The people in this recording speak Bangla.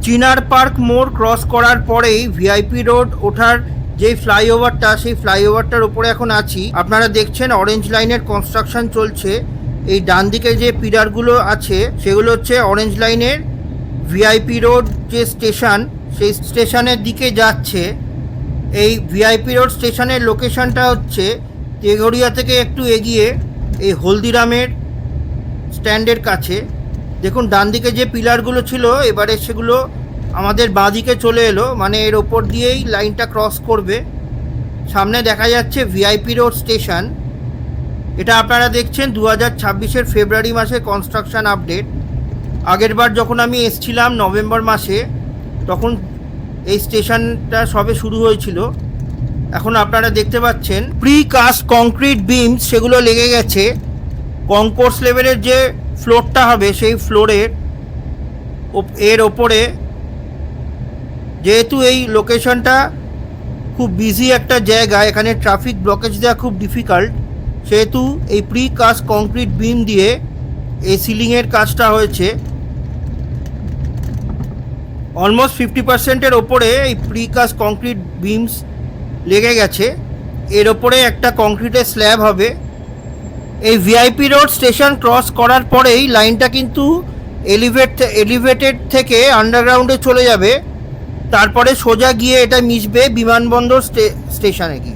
চিনার পার্ক মোড় ক্রস করার পরেই ভিআইপি রোড ওঠার যে ফ্লাইওভারটা, সেই ফ্লাইওভারটার উপরে এখন আছি। আপনারা দেখছেন অরেঞ্জ লাইনের কনস্ট্রাকশন চলছে। এই ডান দিকে যে পিলারগুলো আছে সেগুলো হচ্ছে অরেঞ্জ লাইনের ভিআইপি রোড যে স্টেশন, সেই স্টেশনের দিকে যাচ্ছে। এই ভিআইপি রোড স্টেশনের লোকেশনটা হচ্ছে তেঘরিয়া থেকে একটু এগিয়ে এই হলদিরামের স্ট্যান্ডের কাছে। দেখুন ডান দিকে যে পিলারগুলো ছিল এবারে সেগুলো আমাদের বাঁ দিকে চলে এলো, মানে এর ওপর দিয়েই লাইনটা ক্রস করবে। সামনে দেখা যাচ্ছে ভিআইপি রোড স্টেশন। এটা আপনারা দেখছেন 2026-এর ফেব্রুয়ারি মাসে কনস্ট্রাকশন আপডেট। আগেরবার যখন আমি এসছিলাম নভেম্বর মাসে, তখন এই স্টেশনটা সবে শুরু হয়েছিল। এখন আপনারা দেখতে পাচ্ছেন প্রি কাস্ট কংক্রিট বিমস সেগুলো লেগে গেছে। কনকোর্স লেভেলের যে ফ্লোরটা হবে সেই ফ্লোরের এর ওপরে, যেহেতু এই লোকেশনটা খুব বিজি একটা জায়গা, এখানে ট্রাফিক ব্লকেজ দেওয়া খুব ডিফিকাল্ট, সেহেতু এই প্রি কাস্ট কংক্রিট বিম দিয়ে এই সিলিংয়ের কাজটা হয়েছে। অলমোস্ট 50%-এর ওপরে এই প্রি কাস্ট কংক্রিট বিমস লেগে গেছে। এর ওপরে একটা কংক্রিটের স্ল্যাব হবে। এই ভিআইপি রোড স্টেশন ক্রস করার পরেই লাইনটা কিন্তু এলিভেটেড থেকে আন্ডারগ্রাউন্ডে চলে যাবে, তারপরে সোজা গিয়ে এটা মিশবে বিমানবন্দর স্টেশনে গিয়ে।